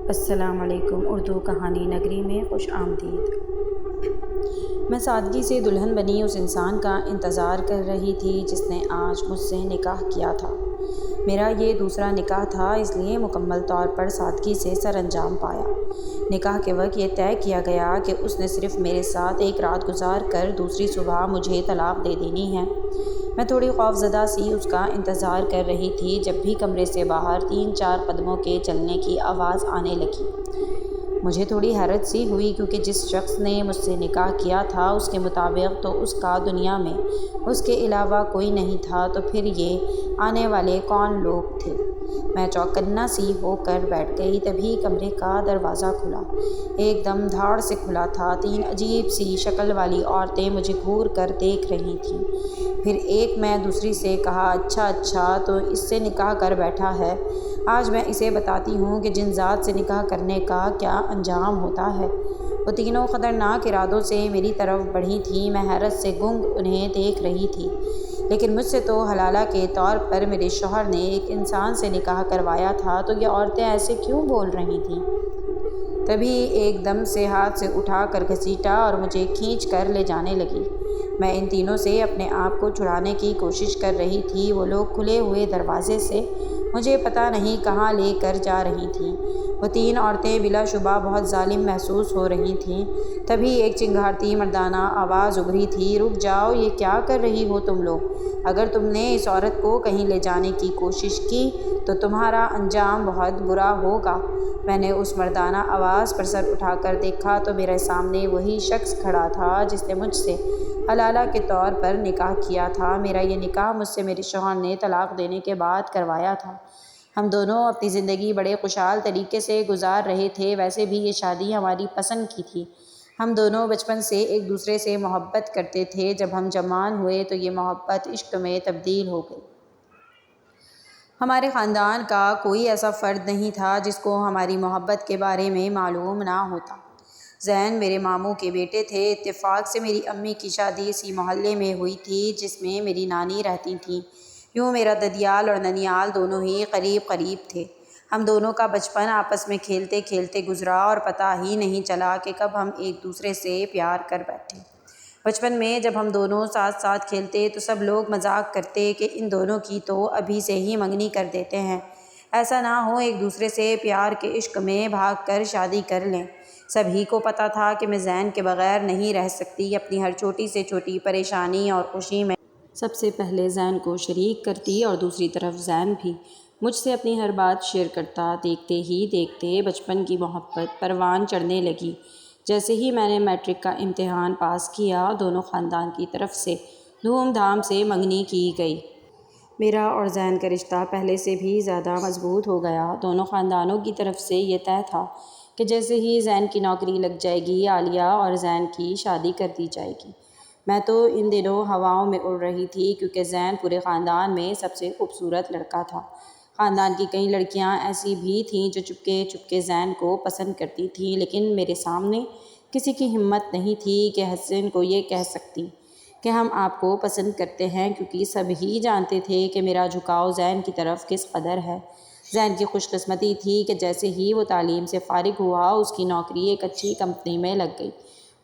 السلام علیکم۔ اردو کہانی نگری میں خوش آمدید۔ میں سادگی سے دلہن بنی اس انسان کا انتظار کر رہی تھی جس نے آج مجھ سے نکاح کیا تھا۔ میرا یہ دوسرا نکاح تھا، اس لیے مکمل طور پر سادگی سے سر انجام پایا۔ نکاح کے وقت یہ طے کیا گیا کہ اس نے صرف میرے ساتھ ایک رات گزار کر دوسری صبح مجھے طلاق دے دینی ہے۔ میں تھوڑی خوفزدہ سی اس کا انتظار کر رہی تھی جب بھی کمرے سے باہر 3-4 قدموں کے چلنے کی آواز آنے لگی۔ مجھے تھوڑی حیرت سی ہوئی کیونکہ جس شخص نے مجھ سے نکاح کیا تھا اس کے مطابق تو اس کا دنیا میں اس کے علاوہ کوئی نہیں تھا، تو پھر یہ آنے والے کون لوگ تھے؟ میں چوکنا سی ہو کر بیٹھ گئی۔ تبھی کمرے کا دروازہ کھلا، ایک دم دھاڑ سے کھلا تھا۔ 3 عجیب سی شکل والی عورتیں مجھے گھور کر دیکھ رہی تھیں۔ پھر ایک میں دوسری سے کہا، اچھا تو اس سے نکاح کر بیٹھا ہے۔ آج میں اسے بتاتی ہوں کہ جن ذات سے نکاح کرنے کا کیا انجام ہوتا ہے۔ وہ تینوں خطرناک ارادوں سے میری طرف بڑھی تھیں۔ میں حیرت سے گنگ انہیں دیکھ رہی تھی، لیکن مجھ سے تو حلالہ کے طور پر میرے شوہر نے ایک انسان سے نکاح کروایا تھا، تو یہ عورتیں ایسے کیوں بول رہی تھیں؟ تبھی ایک دم سے ہاتھ سے اٹھا کر گھسیٹا اور مجھے کھینچ کر لے جانے لگی۔ میں ان تینوں سے اپنے آپ کو چھڑانے کی کوشش کر رہی تھی۔ وہ لوگ کھلے ہوئے دروازے سے مجھے پتہ نہیں کہاں لے کر جا رہی تھیں۔ وہ 3 عورتیں بلا شبہ بہت ظالم محسوس ہو رہی تھیں۔ تبھی ایک چنگھاڑتی مردانہ آواز ابھری تھی، رک جاؤ، یہ کیا کر رہی ہو تم لوگ؟ اگر تم نے اس عورت کو کہیں لے جانے کی کوشش کی تو تمہارا انجام بہت برا ہوگا۔ میں نے اس مردانہ آواز پر سر اٹھا کر دیکھا تو میرے سامنے وہی شخص کھڑا تھا جس نے مجھ سے حلالہ کے طور پر نکاح کیا تھا۔ میرا یہ نکاح مجھ سے میرے شوہر نے طلاق دینے کے بعد کروایا تھا۔ ہم دونوں اپنی زندگی بڑے خوشحال طریقے سے گزار رہے تھے۔ ویسے بھی یہ شادی ہماری پسند کی تھی۔ ہم دونوں بچپن سے ایک دوسرے سے محبت کرتے تھے۔ جب ہم جوان ہوئے تو یہ محبت عشق میں تبدیل ہو گئی۔ ہمارے خاندان کا کوئی ایسا فرد نہیں تھا جس کو ہماری محبت کے بارے میں معلوم نہ ہوتا۔ زین میرے ماموں کے بیٹے تھے۔ اتفاق سے میری امی کی شادی اسی محلے میں ہوئی تھی جس میں میری نانی رہتی تھیں۔ یوں میرا ددیال اور ننیال دونوں ہی قریب قریب تھے۔ ہم دونوں کا بچپن آپس میں کھیلتے کھیلتے گزرا اور پتہ ہی نہیں چلا کہ کب ہم ایک دوسرے سے پیار کر بیٹھے۔ بچپن میں جب ہم دونوں ساتھ ساتھ کھیلتے تو سب لوگ مذاق کرتے کہ ان دونوں کی تو ابھی سے ہی منگنی کر دیتے ہیں، ایسا نہ ہو ایک دوسرے سے پیار کے عشق میں بھاگ کر شادی کر لیں۔ سبھی کو پتہ تھا کہ میں زین کے بغیر نہیں رہ سکتی۔ اپنی ہر چھوٹی سے چھوٹی پریشانی اور خوشی میں سب سے پہلے زین کو شریک کرتی اور دوسری طرف زین بھی مجھ سے اپنی ہر بات شیئر کرتا۔ دیکھتے ہی دیکھتے بچپن کی محبت پروان چڑھنے لگی۔ جیسے ہی میں نے میٹرک کا امتحان پاس کیا، دونوں خاندان کی طرف سے دھوم دھام سے منگنی کی گئی۔ میرا اور زین کا رشتہ پہلے سے بھی زیادہ مضبوط ہو گیا۔ دونوں خاندانوں کی طرف سے یہ طے تھا کہ جیسے ہی زین کی نوکری لگ جائے گی، عالیہ اور زین کی شادی کر دی جائے گی۔ میں تو ان دنوں ہواؤں میں اڑ رہی تھی کیونکہ زین پورے خاندان میں سب سے خوبصورت لڑکا تھا۔ خاندان کی کئی لڑکیاں ایسی بھی تھیں جو چپکے چپکے زین کو پسند کرتی تھیں، لیکن میرے سامنے کسی کی ہمت نہیں تھی کہ حسن کو یہ کہہ سکتی کہ ہم آپ کو پسند کرتے ہیں، کیونکہ سب ہی جانتے تھے کہ میرا جھکاؤ زین کی طرف کس قدر ہے۔ زین کی خوش قسمتی تھی کہ جیسے ہی وہ تعلیم سے فارغ ہوا، اس کی نوکری ایک اچھی کمپنی میں لگ گئی۔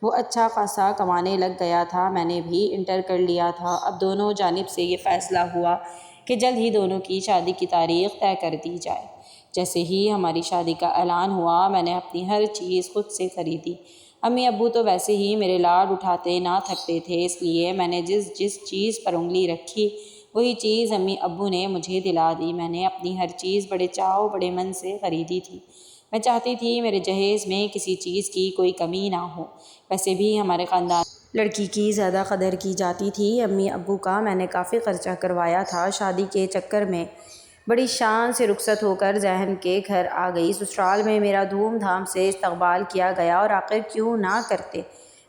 وہ اچھا خاصا کمانے لگ گیا تھا۔ میں نے بھی انٹر کر لیا تھا۔ اب دونوں جانب سے یہ فیصلہ ہوا کہ جلد ہی دونوں کی شادی کی تاریخ طے کر دی جائے۔ جیسے ہی ہماری شادی کا اعلان ہوا، میں نے اپنی ہر چیز خود سے خریدی۔ امی ابو تو ویسے ہی میرے لاڈ اٹھاتے نہ تھکتے تھے، اس لیے میں نے جس چیز پر انگلی رکھی وہی چیز امی ابو نے مجھے دلا دی۔ میں نے اپنی ہر چیز بڑے چاؤ بڑے من سے خریدی تھی۔ میں چاہتی تھی میرے جہیز میں کسی چیز کی کوئی کمی نہ ہو۔ ویسے بھی ہمارے خاندان لڑکی کی زیادہ قدر کی جاتی تھی۔ امی ابو کا میں نے کافی خرچہ کروایا تھا۔ شادی کے چکر میں بڑی شان سے رخصت ہو کر زین کے گھر آ گئی۔ سسرال میں میرا دھوم دھام سے استقبال کیا گیا، اور آخر کیوں نہ کرتے۔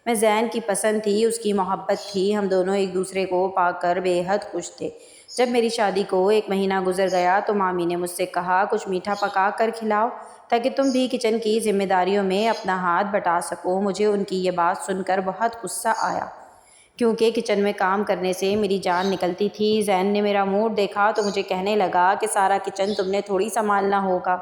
میں زین کی پسند تھی، اس کی محبت تھی۔ ہم دونوں ایک دوسرے کو پا کر بے حد خوش تھے۔ جب میری شادی کو 1 مہینہ گزر گیا تو مامی نے مجھ سے کہا، کچھ میٹھا پکا کر کھلاؤ تاکہ تم بھی کچن کی ذمہ داریوں میں اپنا ہاتھ بٹا سکو۔ مجھے ان کی یہ بات سن کر بہت غصہ آیا، کیونکہ کچن میں کام کرنے سے میری جان نکلتی تھی۔ زین نے میرا موڈ دیکھا تو مجھے کہنے لگا کہ سارا کچن تم نے تھوڑی سنبھالنا ہوگا۔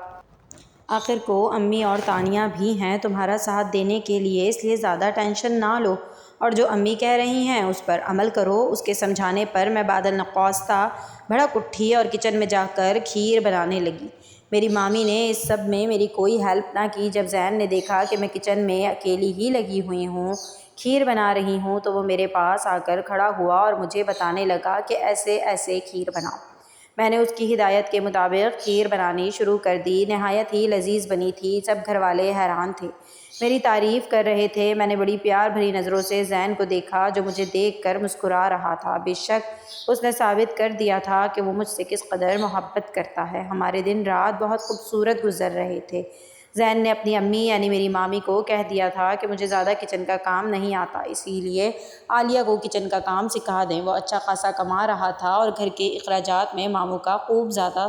آخر کو امی اور تانیہ بھی ہیں تمہارا ساتھ دینے کے لیے، اس لیے زیادہ ٹینشن نہ لو اور جو امی کہہ رہی ہیں اس پر عمل کرو۔ اس کے سمجھانے پر میں بعد النقاصہ بھڑک اٹھی اور کچن میں جا کر کھیر بنانے لگی۔ میری مامی نے اس سب میں میری کوئی ہیلپ نہ کی۔ جب زین نے دیکھا کہ میں کچن میں اکیلی ہی لگی ہوئی ہوں، کھیر بنا رہی ہوں، تو وہ میرے پاس آ کر کھڑا ہوا اور مجھے بتانے لگا کہ ایسے ایسے کھیر بناؤ۔ میں نے اس کی ہدایت کے مطابق کھیر بنانی شروع کر دی۔ نہایت ہی لذیذ بنی تھی۔ سب گھر والے حیران تھے، میری تعریف کر رہے تھے۔ میں نے بڑی پیار بھری نظروں سے زین کو دیکھا جو مجھے دیکھ کر مسکرا رہا تھا۔ بے شک اس نے ثابت کر دیا تھا کہ وہ مجھ سے کس قدر محبت کرتا ہے۔ ہمارے دن رات بہت خوبصورت گزر رہے تھے۔ زین نے اپنی امی یعنی میری مامی کو کہہ دیا تھا کہ مجھے زیادہ کچن کا کام نہیں آتا، اسی لیے عالیہ کو کچن کا کام سکھا دیں۔ وہ اچھا خاصا کما رہا تھا اور گھر کے اخراجات میں ماموں کا خوب زیادہ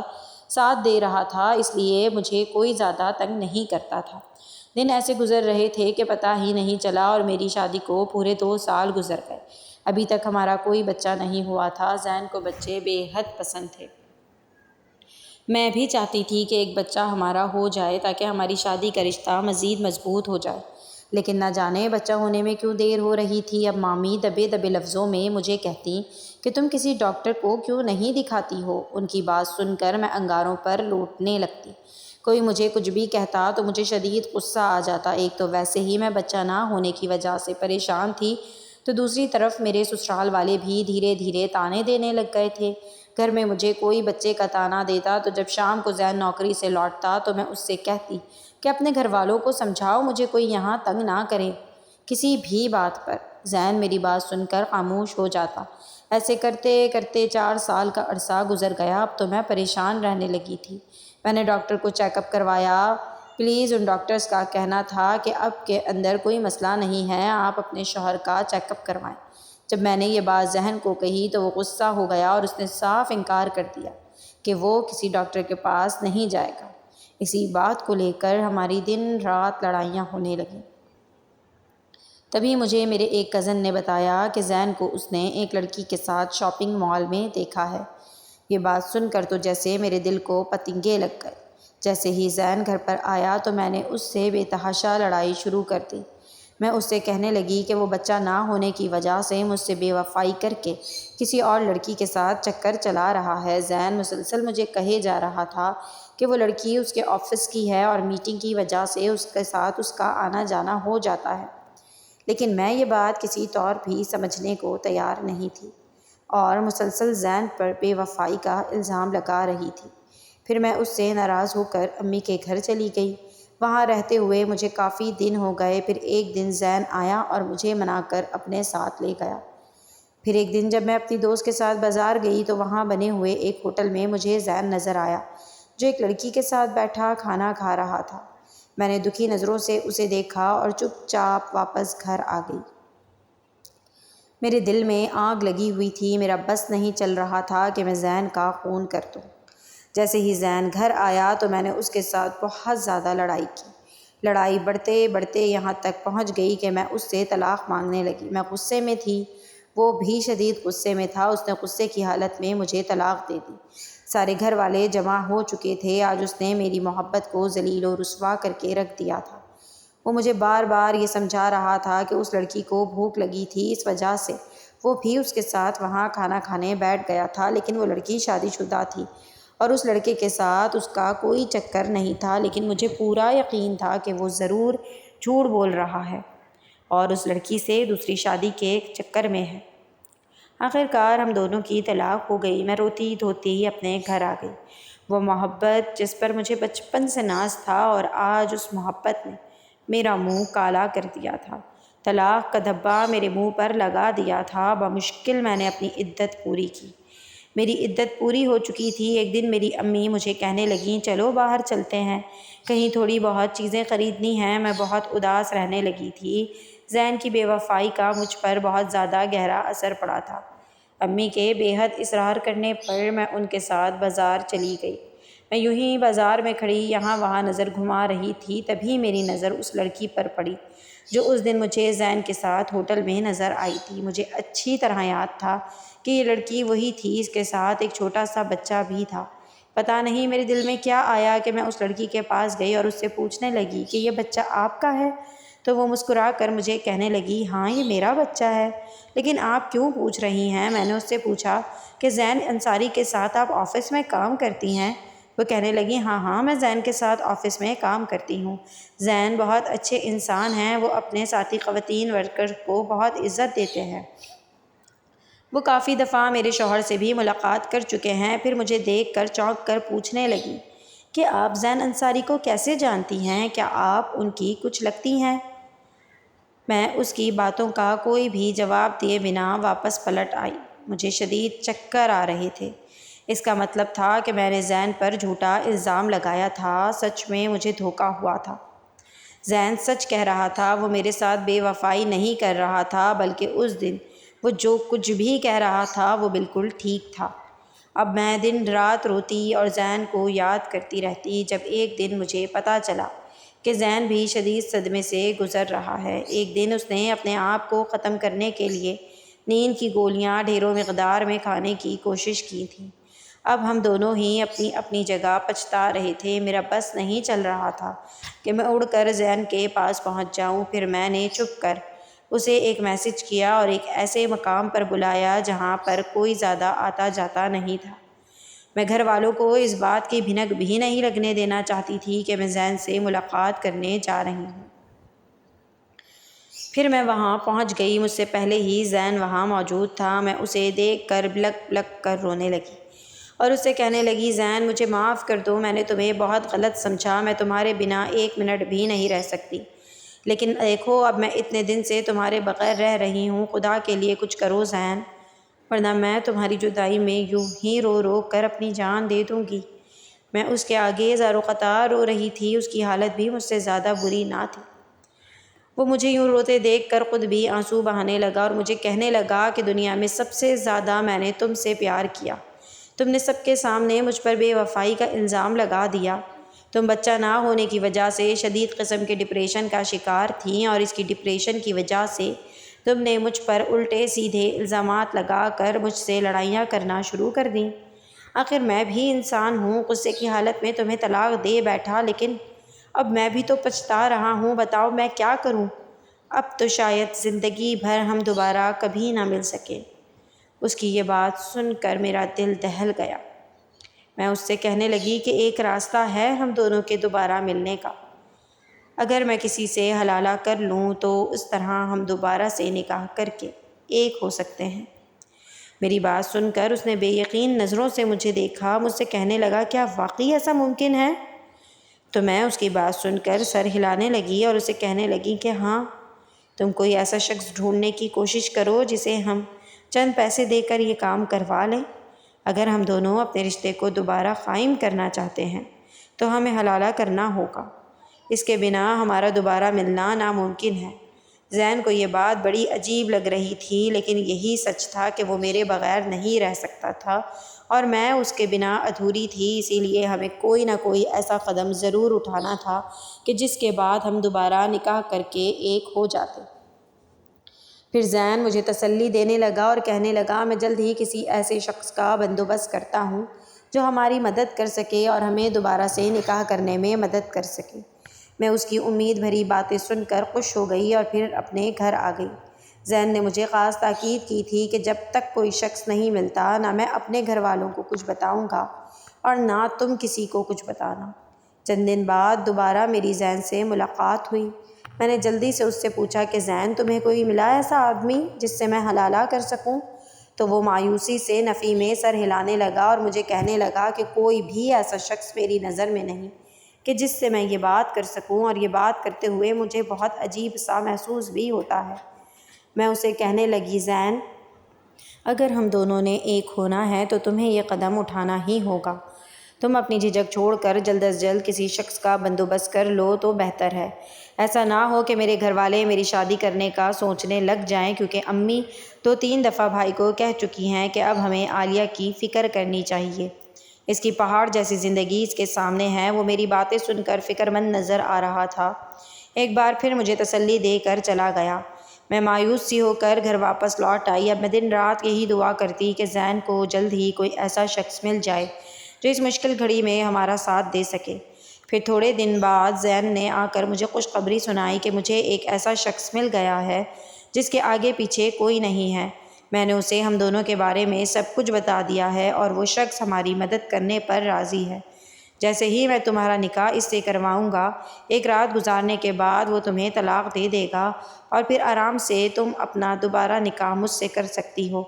ساتھ دے رہا تھا، اس لیے مجھے کوئی زیادہ تنگ نہیں کرتا تھا۔ دن ایسے گزر رہے تھے کہ پتہ ہی نہیں چلا اور میری شادی کو پورے 2 سال گزر گئے۔ ابھی تک ہمارا کوئی بچہ نہیں ہوا تھا۔ زین کو بچے بے حد پسند تھے۔ میں بھی چاہتی تھی کہ ایک بچہ ہمارا ہو جائے تاکہ ہماری شادی کا رشتہ مزید مضبوط ہو جائے، لیکن نہ جانے بچہ ہونے میں کیوں دیر ہو رہی تھی۔ اب مامی دبے دبے لفظوں میں مجھے کہتی کہ تم کسی ڈاکٹر کو کیوں نہیں دکھاتی ہو۔ ان کی بات سن کر میں انگاروں پر لوٹنے لگتی۔ کوئی مجھے کچھ بھی کہتا تو مجھے شدید غصہ آ جاتا۔ ایک تو ویسے ہی میں بچہ نہ ہونے کی وجہ سے پریشان تھی، تو دوسری طرف میرے سسرال والے بھی دھیرے دھیرے طعنے دینے لگ گئے تھے۔ گھر میں مجھے کوئی بچے کا طعنہ دیتا تو جب شام کو زین نوکری سے لوٹتا تو میں اس سے کہتی کہ اپنے گھر والوں کو سمجھاؤ مجھے کوئی یہاں تنگ نہ کرے کسی بھی بات پر۔ زین میری بات سن کر خاموش ہو جاتا۔ ایسے کرتے کرتے 4 سال کا عرصہ گزر گیا۔ اب تو میں پریشان رہنے لگی تھی۔ میں نے ڈاکٹر کو چیک اپ کروایا۔ پلیز ان ڈاکٹرز کا کہنا تھا کہ اب کے اندر کوئی مسئلہ نہیں ہے، آپ اپنے شوہر کا چیک اپ کروائیں۔ جب میں نے یہ بات ذہن کو کہی تو وہ غصہ ہو گیا اور اس نے صاف انکار کر دیا کہ وہ کسی ڈاکٹر کے پاس نہیں جائے گا۔ اسی بات کو لے کر ہماری دن رات لڑائیاں ہونے لگیں۔ تبھی مجھے میرے ایک کزن نے بتایا کہ زین کو اس نے ایک لڑکی کے ساتھ شاپنگ مال میں دیکھا ہے۔ یہ بات سن کر تو جیسے میرے دل کو پتنگے لگ گئے۔ جیسے ہی زین گھر پر آیا تو میں نے اس سے بے تحاشا لڑائی شروع کر دی۔ میں اس سے کہنے لگی کہ وہ بچہ نہ ہونے کی وجہ سے مجھ سے بے وفائی کر کے کسی اور لڑکی کے ساتھ چکر چلا رہا ہے۔ زین مسلسل مجھے کہے جا رہا تھا کہ وہ لڑکی اس کے آفس کی ہے اور میٹنگ کی وجہ سے اس کے ساتھ اس کا آنا جانا ہو جاتا ہے، لیکن میں یہ بات کسی طور بھی سمجھنے کو تیار نہیں تھی اور مسلسل زین پر بے وفائی کا الزام لگا رہی تھی۔ پھر میں اس سے ناراض ہو کر امی کے گھر چلی گئی۔ وہاں رہتے ہوئے مجھے کافی دن ہو گئے۔ پھر ایک دن زین آیا اور مجھے منا کر اپنے ساتھ لے گیا۔ پھر ایک دن جب میں اپنی دوست کے ساتھ بازار گئی تو وہاں بنے ہوئے ایک ہوٹل میں مجھے زین نظر آیا جو ایک لڑکی کے ساتھ بیٹھا کھانا کھا رہا تھا۔ میں نے دکھی نظروں سے اسے دیکھا اور چپ چاپ واپس گھر آ گئی۔ میرے دل میں آگ لگی ہوئی تھی۔ میرا بس نہیں چل رہا تھا کہ میں زین کا خون کر دوں۔ جیسے ہی زین گھر آیا تو میں نے اس کے ساتھ بہت زیادہ لڑائی کی۔ لڑائی بڑھتے بڑھتے یہاں تک پہنچ گئی کہ میں اس سے طلاق مانگنے لگی۔ میں غصے میں تھی، وہ بھی شدید غصے میں تھا۔ اس نے غصے کی حالت میں مجھے طلاق دے دی۔ سارے گھر والے جمع ہو چکے تھے۔ آج اس نے میری محبت کو ذلیل و رسوا کر کے رکھ دیا تھا۔ وہ مجھے بار بار یہ سمجھا رہا تھا کہ اس لڑکی کو بھوک لگی تھی، اس وجہ سے وہ بھی اس کے ساتھ وہاں کھانا کھانے بیٹھ گیا تھا، لیکن وہ لڑکی شادی شدہ تھی اور اس لڑکے کے ساتھ اس کا کوئی چکر نہیں تھا، لیکن مجھے پورا یقین تھا کہ وہ ضرور جھوٹ بول رہا ہے اور اس لڑکی سے دوسری شادی کے چکر میں ہے۔ آخر کار ہم دونوں کی طلاق ہو گئی۔ میں روتی دھوتی اپنے گھر آ گئی۔ وہ محبت جس پر مجھے بچپن سے ناز تھا اور آج اس محبت نے میرا منہ کالا کر دیا تھا۔ طلاق کا دھبا میرے منہ پر لگا دیا تھا۔ بمشکل میں نے اپنی عدت پوری کی۔ میری عدت پوری ہو چکی تھی۔ ایک دن میری امی مجھے کہنے لگیں چلو باہر چلتے ہیں، کہیں تھوڑی بہت چیزیں خریدنی ہیں۔ میں بہت اداس رہنے لگی تھی۔ زین کی بے وفائی کا مجھ پر بہت زیادہ گہرا اثر پڑا تھا۔ امی کے بے حد اصرار کرنے پر میں ان کے ساتھ بازار چلی گئی۔ میں یوں ہی بازار میں کھڑی یہاں وہاں نظر گھما رہی تھی، تبھی میری نظر اس لڑکی پر پڑی جو اس دن مجھے زین کے ساتھ ہوٹل میں نظر آئی تھی۔ مجھے اچھی طرح یاد تھا کہ یہ لڑکی وہی تھی، اس کے ساتھ ایک چھوٹا سا بچہ بھی تھا۔ پتہ نہیں میرے دل میں کیا آیا کہ میں اس لڑکی کے پاس گئی اور اس سے پوچھنے لگی کہ یہ بچہ آپ کا ہے؟ تو وہ مسکرا کر مجھے کہنے لگی ہاں یہ میرا بچہ ہے، لیکن آپ کیوں پوچھ رہی ہیں؟ میں نے اس سے پوچھا کہ زین انصاری کے ساتھ آپ آفس میں کام کرتی ہیں؟ وہ کہنے لگی ہاں میں زین کے ساتھ آفس میں کام کرتی ہوں۔ زین بہت اچھے انسان ہیں، وہ اپنے ساتھی خواتین ورکر کو بہت عزت دیتے ہیں۔ وہ کافی دفعہ میرے شوہر سے بھی ملاقات کر چکے ہیں۔ پھر مجھے دیکھ کر چونک کر پوچھنے لگی کہ آپ زین انصاری کو کیسے جانتی ہیں؟ کیا آپ ان کی کچھ لگتی ہیں؟ میں اس کی باتوں کا کوئی بھی جواب دیے بنا واپس پلٹ آئی۔ مجھے شدید چکر آ رہے تھے۔ اس کا مطلب تھا کہ میں نے زین پر جھوٹا الزام لگایا تھا۔ سچ میں مجھے دھوکہ ہوا تھا۔ زین سچ کہہ رہا تھا، وہ میرے ساتھ بے وفائی نہیں کر رہا تھا، بلکہ اس دن وہ جو کچھ بھی کہہ رہا تھا وہ بالکل ٹھیک تھا۔ اب میں دن رات روتی اور زین کو یاد کرتی رہتی۔ جب ایک دن مجھے پتہ چلا کہ زین بھی شدید صدمے سے گزر رہا ہے۔ ایک دن اس نے اپنے آپ کو ختم کرنے کے لیے نیند کی گولیاں ڈھیروں مقدار میں کھانے کی کوشش کی تھی۔ اب ہم دونوں ہی اپنی اپنی جگہ پچھتا رہے تھے۔ میرا بس نہیں چل رہا تھا کہ میں اڑ کر زین کے پاس پہنچ جاؤں۔ پھر میں نے چھپ کر اسے ایک میسج کیا اور ایک ایسے مقام پر بلایا جہاں پر کوئی زیادہ آتا جاتا نہیں تھا۔ میں گھر والوں کو اس بات کی بھنک بھی نہیں لگنے دینا چاہتی تھی کہ میں زین سے ملاقات کرنے جا رہی ہوں۔ پھر میں وہاں پہنچ گئی۔ مجھ سے پہلے ہی زین وہاں موجود تھا۔ میں اسے دیکھ کر بلک بلک کر رونے لگی اور اس سے کہنے لگی زین مجھے معاف کر دو، میں نے تمہیں بہت غلط سمجھا، میں تمہارے بنا ایک منٹ بھی نہیں رہ سکتی، لیکن دیکھو اب میں اتنے دن سے تمہارے بغیر رہ رہی ہوں، خدا کے لیے کچھ کرو زین، ورنہ میں تمہاری جدائی میں یوں ہی رو رو کر اپنی جان دے دوں گی۔ میں اس کے آگے زار و قطار رو رہی تھی۔ اس کی حالت بھی مجھ سے زیادہ بری نہ تھی۔ وہ مجھے یوں روتے دیکھ کر خود بھی آنسو بہانے لگا اور مجھے کہنے لگا کہ دنیا میں سب سے زیادہ میں نے تم سے پیار کیا، تم نے سب کے سامنے مجھ پر بے وفائی کا الزام لگا دیا، تم بچہ نہ ہونے کی وجہ سے شدید قسم کے ڈپریشن کا شکار تھیں اور اس کی ڈپریشن کی وجہ سے تم نے مجھ پر الٹے سیدھے الزامات لگا کر مجھ سے لڑائیاں کرنا شروع کر دیں۔ آخر میں بھی انسان ہوں، غصے کی حالت میں تمہیں طلاق دے بیٹھا، لیکن اب میں بھی تو پچھتا رہا ہوں، بتاؤ میں کیا کروں؟ اب تو شاید زندگی بھر ہم دوبارہ کبھی نہ مل سکیں۔ اس کی یہ بات سن کر میرا دل دہل گیا۔ میں اس سے کہنے لگی کہ ایک راستہ ہے ہم دونوں کے دوبارہ ملنے کا، اگر میں کسی سے حلالہ کر لوں تو اس طرح ہم دوبارہ سے نکاح کر کے ایک ہو سکتے ہیں۔ میری بات سن کر اس نے بے یقین نظروں سے مجھے دیکھا، مجھ سے کہنے لگا کیا واقعی ایسا ممکن ہے؟ تو میں اس کی بات سن کر سر ہلانے لگی اور اسے کہنے لگی کہ ہاں، تم کوئی ایسا شخص ڈھونڈنے کی کوشش کرو جسے ہم چند پیسے دے کر یہ کام کروا لیں۔ اگر ہم دونوں اپنے رشتے کو دوبارہ قائم کرنا چاہتے ہیں تو ہمیں حلالہ کرنا ہوگا، اس کے بنا ہمارا دوبارہ ملنا ناممکن ہے۔ زین کو یہ بات بڑی عجیب لگ رہی تھی، لیکن یہی سچ تھا کہ وہ میرے بغیر نہیں رہ سکتا تھا اور میں اس کے بنا ادھوری تھی، اسی لیے ہمیں کوئی نہ کوئی ایسا قدم ضرور اٹھانا تھا کہ جس کے بعد ہم دوبارہ نکاح کر کے ایک ہو جاتے۔ پھر زین مجھے تسلی دینے لگا اور کہنے لگا میں جلد ہی کسی ایسے شخص کا بندوبست کرتا ہوں جو ہماری مدد کر سکے اور ہمیں دوبارہ سے نکاح کرنے میں مدد کر سکے۔ میں اس کی امید بھری باتیں سن کر خوش ہو گئی اور پھر اپنے گھر آ گئی۔ زین نے مجھے خاص تاکید کی تھی کہ جب تک کوئی شخص نہیں ملتا نہ میں اپنے گھر والوں کو کچھ بتاؤں گا اور نہ تم کسی کو کچھ بتانا۔ چند دن بعد دوبارہ میری زین سے ملاقات ہوئی۔ میں نے جلدی سے اس سے پوچھا کہ زین تمہیں کوئی ملا ایسا آدمی جس سے میں حلالہ کر سکوں؟ تو وہ مایوسی سے نفی میں سر ہلانے لگا اور مجھے کہنے لگا کہ کوئی بھی ایسا شخص میری نظر میں نہیں کہ جس سے میں یہ بات کر سکوں، اور یہ بات کرتے ہوئے مجھے بہت عجیب سا محسوس بھی ہوتا ہے۔ میں اسے کہنے لگی زین اگر ہم دونوں نے ایک ہونا ہے تو تمہیں یہ قدم اٹھانا ہی ہوگا۔ تم اپنی جھجک چھوڑ کر جلد از جلد کسی شخص کا بندوبست کر لو تو بہتر ہے۔ ایسا نہ ہو کہ میرے گھر والے میری شادی کرنے کا سوچنے لگ جائیں، کیونکہ امی 2-3 دفعہ بھائی کو کہہ چکی ہیں کہ اب ہمیں عالیہ کی فکر کرنی چاہیے، اس کی پہاڑ جیسی زندگی اس کے سامنے ہے۔ وہ میری باتیں سن کر فکر مند نظر آ رہا تھا۔ ایک بار پھر مجھے تسلی دے کر چلا گیا۔ میں مایوس سی ہو کر گھر واپس لوٹ آئی۔ اب میں دن رات یہی دعا کرتی کہ زین کو جلد ہی کوئی ایسا شخص مل جائے جو اس مشکل گھڑی میں ہمارا ساتھ دے سکے۔ پھر تھوڑے دن بعد زین نے آ کر مجھے خوشخبری سنائی کہ مجھے ایک ایسا شخص مل گیا ہے جس کے آگے پیچھے کوئی نہیں ہے۔ میں نے اسے ہم دونوں کے بارے میں سب کچھ بتا دیا ہے اور وہ شخص ہماری مدد کرنے پر راضی ہے۔ جیسے ہی میں تمہارا نکاح اس سے کرواؤں گا، ایک رات گزارنے کے بعد وہ تمہیں طلاق دے دے گا اور پھر آرام سے تم اپنا دوبارہ نکاح مجھ سے کر سکتی ہو۔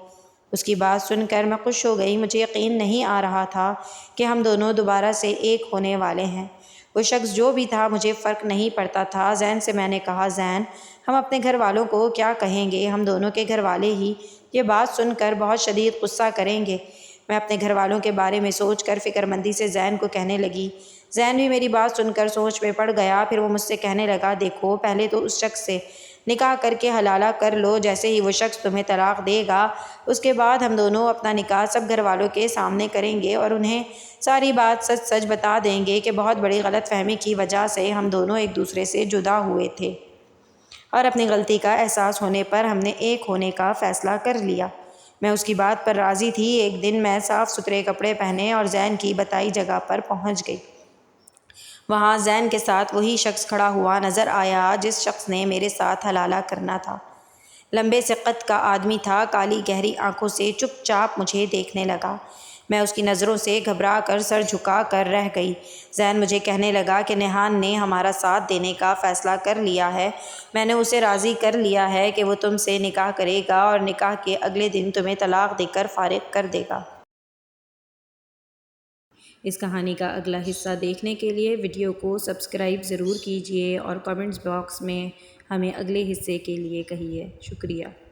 اس کی بات سن کر میں خوش ہو گئی۔ مجھے یقین نہیں آ رہا تھا کہ ہم دونوں دوبارہ سے ایک ہونے والے ہیں۔ وہ شخص جو بھی تھا مجھے فرق نہیں پڑتا تھا۔ زین سے میں نے کہا، زین، ہم اپنے گھر والوں کو کیا کہیں گے؟ ہم دونوں کے گھر والے ہی یہ بات سن کر بہت شدید غصہ کریں گے۔ میں اپنے گھر والوں کے بارے میں سوچ کر فکر مندی سے زین کو کہنے لگی۔ زین بھی میری بات سن کر سوچ میں پڑ گیا۔ پھر وہ مجھ سے کہنے لگا، دیکھو، پہلے تو اس شخص سے نکاح کر کے حلالہ کر لو۔ جیسے ہی وہ شخص تمہیں طلاق دے گا، اس کے بعد ہم دونوں اپنا نکاح سب گھر والوں کے سامنے کریں گے اور انہیں ساری بات سچ سچ بتا دیں گے کہ بہت بڑی غلط فہمی کی وجہ سے ہم دونوں ایک دوسرے سے جدا ہوئے تھے اور اپنی غلطی کا احساس ہونے پر ہم نے ایک ہونے کا فیصلہ کر لیا۔ میں اس کی بات پر راضی تھی۔ ایک دن میں صاف ستھرے کپڑے پہنے اور زین کی بتائی جگہ پر پہنچ گئی۔ وہاں زین کے ساتھ وہی شخص کھڑا ہوا نظر آیا جس شخص نے میرے ساتھ حلالہ کرنا تھا۔ لمبے سے قد کا آدمی تھا، کالی گہری آنکھوں سے چپ چاپ مجھے دیکھنے لگا۔ میں اس کی نظروں سے گھبرا کر سر جھکا کر رہ گئی۔ زین مجھے کہنے لگا کہ نیہان نے ہمارا ساتھ دینے کا فیصلہ کر لیا ہے۔ میں نے اسے راضی کر لیا ہے کہ وہ تم سے نکاح کرے گا اور نکاح کے اگلے دن تمہیں طلاق دے کر فارغ کر دے گا۔ اس کہانی کا اگلا حصہ دیکھنے کے لیے ویڈیو کو سبسکرائب ضرور کیجیے اور کمنٹس باکس میں ہمیں اگلے حصے کے لیے کہیے۔ شکریہ۔